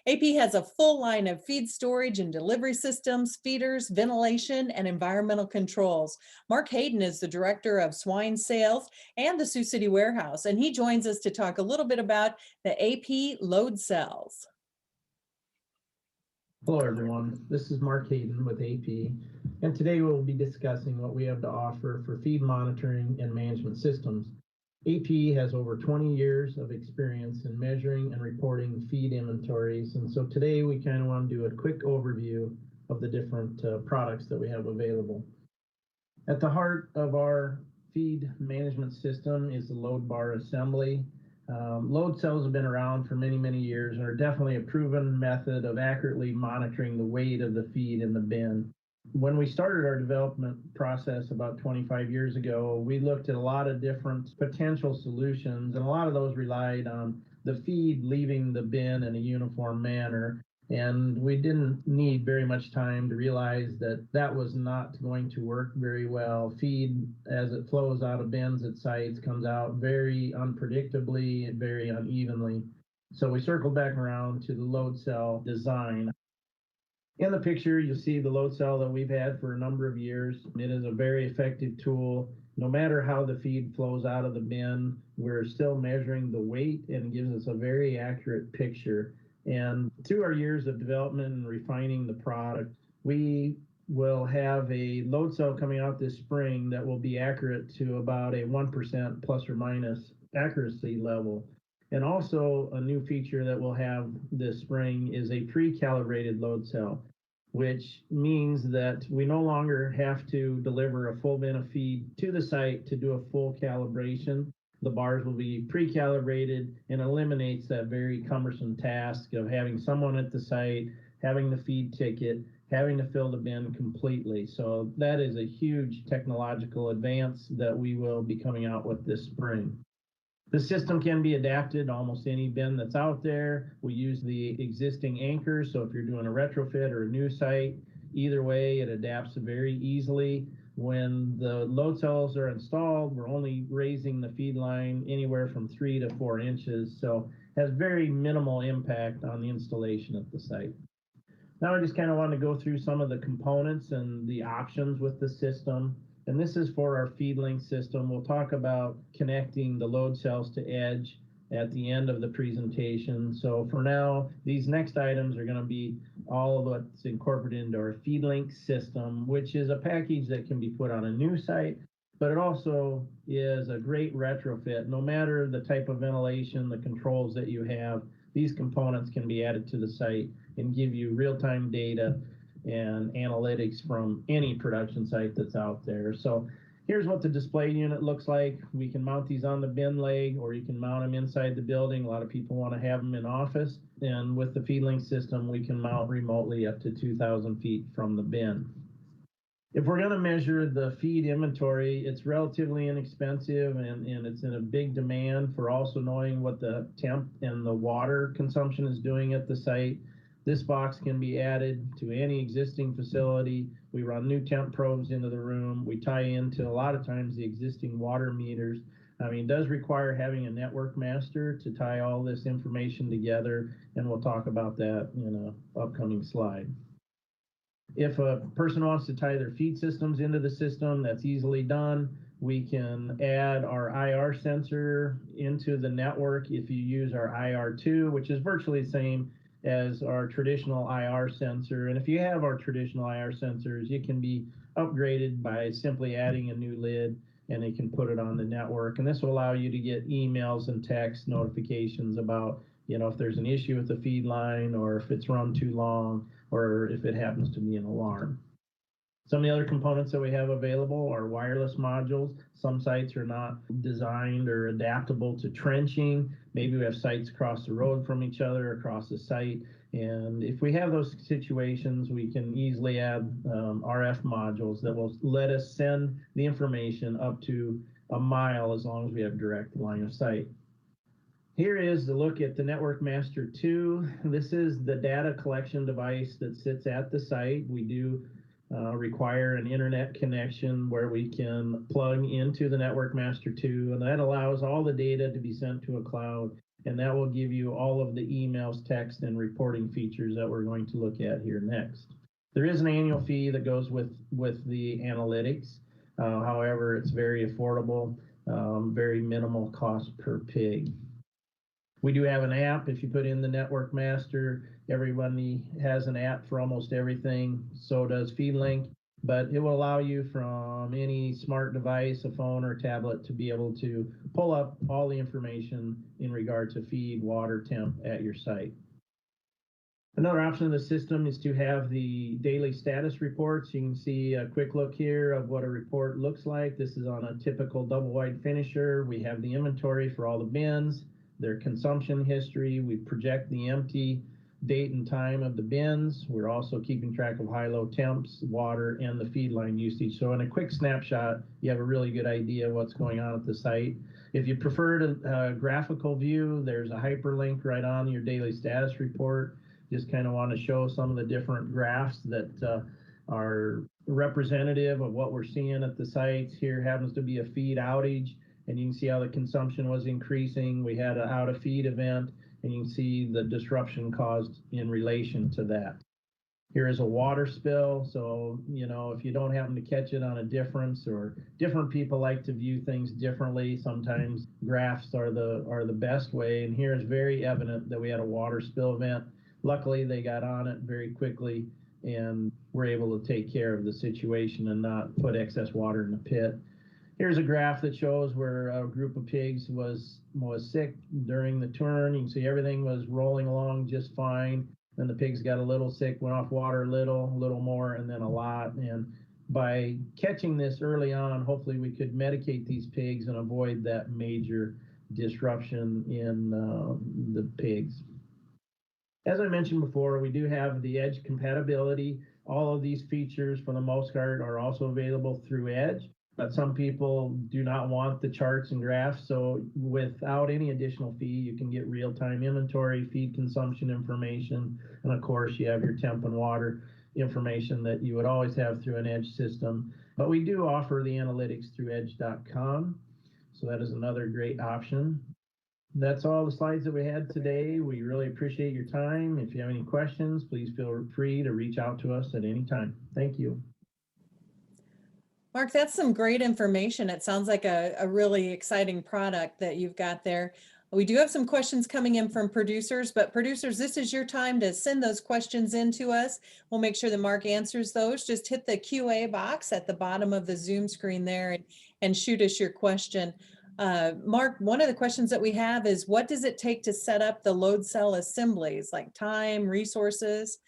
AP has a full line of feed storage and delivery systems, feeders, ventilation, and environmental controls. Mark Hayden is the director of swine sales and the Sioux City warehouse, and he joins us to talk a little bit about the AP load cells. Hello everyone, this is Mark Hayden with AP, and today we'll be discussing what we have to offer for feed monitoring and management systems. AP has over 20 years of experience in measuring and reporting feed inventories, and so today we kind of want to do a quick overview of the different products that we have available. At the heart of our feed management system is the load bar assembly. Load cells have been around for many years and are definitely a proven method of accurately monitoring the weight of the feed in the bin. When we started our development process about 25 years ago, we looked at a lot of different potential solutions, and a lot of those relied on the feed leaving the bin in a uniform manner. And we didn't need very much time to realize that that was not going to work very well. Feed, as it flows out of bins at sites, comes out very unpredictably and very unevenly. So we circled back around to the load cell design. In the picture, you'll see the load cell that we've had for a number of years. It is a very effective tool. No matter how the feed flows out of the bin, we're still measuring the weight, and it gives us a very accurate picture. And through our years of development and refining the product, we will have a load cell coming out this spring that will be accurate to about a 1% plus or minus accuracy level. And also a new feature that we'll have this spring is a pre-calibrated load cell, which means that we no longer have to deliver a full bin of feed to the site to do a full calibration. The bars will be pre-calibrated and eliminates that very cumbersome task of having someone at the site, having the feed ticket, having to fill the bin completely. So that is a huge technological advance that we will be coming out with this spring. The system can be adapted to almost any bin that's out there. We use the existing anchors, so if you're doing a retrofit or a new site, either way, it adapts very easily. When the load cells are installed, we're only raising the feed line anywhere from 3 to 4 inches, so has very minimal impact on the installation at the site. Now I just kind of want to go through some of the components and the options with the system. And this is for our FEEDLINK system. We'll talk about connecting the load cells to edge at the end of the presentation. So for now, these next items are going to be all of what's incorporated into our FEEDLINK system, which is a package that can be put on a new site, but it also is a great retrofit. No matter the type of ventilation, the controls that you have, these components can be added to the site and give you real-time data and analytics from any production site that's out there. So here's what the display unit looks like. We can mount these on the bin leg, or you can mount them inside the building. A lot of people want to have them in office. And with the FEEDLINK system, we can mount remotely up to 2,000 feet from the bin. If we're going to measure the feed inventory, it's relatively inexpensive, and it's in a big demand for also knowing what the temp and the water consumption is doing at the site. This box can be added to any existing facility. We run new temp probes into the room. We tie into a lot of times the existing water meters. I mean, it does require having a network master to tie all this information together, and we'll talk about that in an upcoming slide. If a person wants to tie their feed systems into the system, that's easily done. We can add our IR sensor into the network if you use our IR2, which is virtually the same as our traditional IR sensor. And if you have our traditional IR sensors, it can be upgraded by simply adding a new lid, and it can put it on the network. And this will allow you to get emails and text notifications about, if there's an issue with the feed line, or if it's run too long, or if it happens to be an alarm. Some of the other components that we have available are wireless modules. Some sites are not designed or adaptable to trenching. Maybe we have sites across the road from each other, across the site. And if we have those situations, we can easily add RF modules that will let us send the information up to a mile as long as we have direct line of sight. Here is the look at the Network Master 2. This is the data collection device that sits at the site. We do require an internet connection where we can plug into the Network Master 2, and that allows all the data to be sent to a cloud and that will give you all of the emails, text, and reporting features that we're going to look at here next. There is an annual fee that goes with the analytics. However, it's very affordable, very minimal cost per pig. We do have an app. If you put in the network master, everybody has an app for almost everything. So does FEEDLINK, but it will allow you from any smart device, a phone or tablet, to be able to pull up all the information in regard to feed, water, temp at your site. Another option of the system is to have the daily status reports. You can see a quick look here of what a report looks like. This is on a typical double wide finisher. We have the inventory for all the bins, their consumption history. We project the empty date and time of the bins. We're also keeping track of high-low temps, water, and the feed line usage. So in a quick snapshot, you have a really good idea of what's going on at the site. If you prefer a graphical view, there's a hyperlink right on your daily status report. Just kind of want to show some of the different graphs that are representative of what we're seeing at the sites. Here happens to be a feed outage, and you can see how the consumption was increasing. We had an out of feed event, and you can see the disruption caused in relation to that. Here is a water spill. So, you know, if you don't happen to catch it on a difference, or different people like to view things differently, sometimes graphs are the best way. And here is very evident that we had a water spill event. Luckily, they got on it very quickly and were able to take care of the situation and not put excess water in the pit. Here's a graph that shows where a group of pigs was sick during the turn. You can see everything was rolling along just fine. Then the pigs got a little sick, went off water a little more, and then a lot. And by catching this early on, hopefully we could medicate these pigs and avoid that major disruption in the pigs. As I mentioned before, we do have the Edge compatibility. All of these features, for the most part, are also available through Edge, but some people do not want the charts and graphs. So without any additional fee, you can get real-time inventory, feed consumption information, and of course, you have your temp and water information that you would always have through an Edge system. But we do offer the analytics through edge.com, so that is another great option. That's all the slides that we had today. We really appreciate your time. If you have any questions, please feel free to reach out to us at any time. Thank you. Mark, that's some great information. It sounds like a really exciting product that you've got there. We do have some questions coming in from producers, but producers, this is your time to send those questions in to us. We'll make sure that Mark answers those. Just hit the QA box at the bottom of the Zoom screen there and shoot us your question. Mark, one of the questions that we have is, what does it take to set up the load cell assemblies, like time, resources?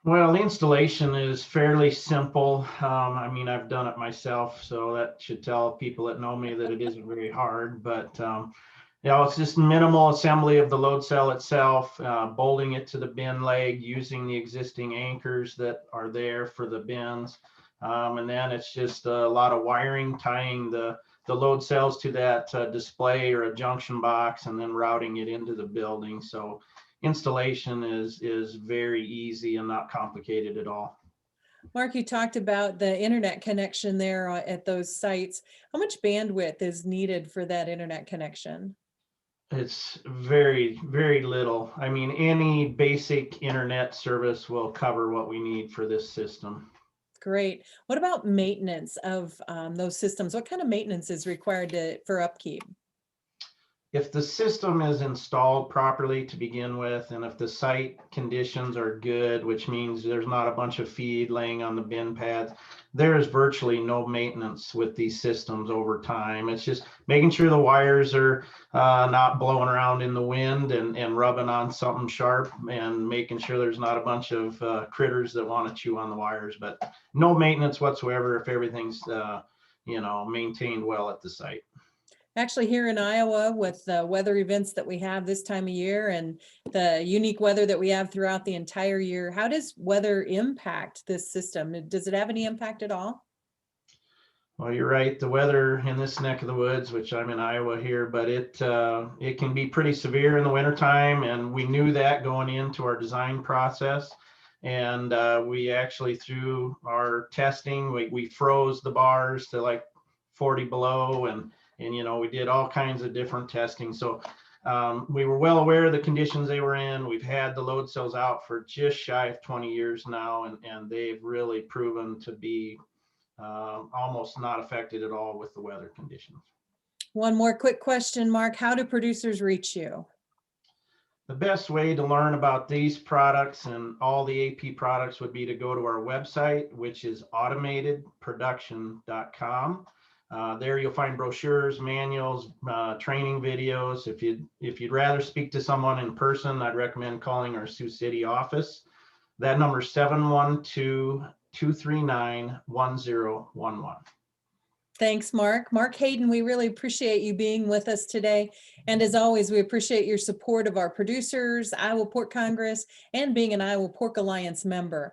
Well, the installation is fairly simple. I mean, I've done it myself, so that should tell people that know me that it isn't very hard. But you know, it's just minimal assembly of the load cell itself, bolting it to the bin leg, using the existing anchors that are there for the bins, and then it's just a lot of wiring, tying the load cells to that display or a junction box, and then routing it into the building. So installation is very easy and not complicated at all. Mark, you talked about the internet connection there at those sites. How much bandwidth is needed for that internet connection? It's very, very little. I mean, any basic internet service will cover what we need for this system. Great. What about maintenance of those systems? What kind of maintenance is required for upkeep? If the system is installed properly to begin with, and if the site conditions are good, which means there's not a bunch of feed laying on the bin pads, there is virtually no maintenance with these systems over time. It's just making sure the wires are not blowing around in the wind and rubbing on something sharp, and making sure there's not a bunch of critters that want to chew on the wires. But no maintenance whatsoever if everything's you know, maintained well at the site. Actually, here in Iowa, with the weather events that we have this time of year and the unique weather that we have throughout the entire year, how does weather impact this system? Does it have any impact at all? Well, you're right. The weather in this neck of the woods, which I'm in Iowa here, but it can be pretty severe in the wintertime, and we knew that going into our design process. And we actually, through our testing, we froze the bars to like 40 below, and you know, we did all kinds of different testing. So We were well aware of the conditions they were in. We've had the load cells out for just shy of 20 years now, and they've really proven to be almost not affected at all with the weather conditions. One more quick question, Mark. How do producers reach you? The best way to learn about these products and all the AP products would be to go to our website, which is automatedproduction.com. There you'll find brochures, manuals, training videos. If you'd rather speak to someone in person, I'd recommend calling our Sioux City office. That number is 712-239-1011. Thanks, Mark. Mark Hayden, we really appreciate you being with us today. And as always, we appreciate your support of our producers, Iowa Pork Congress, and being an Iowa Pork Alliance member.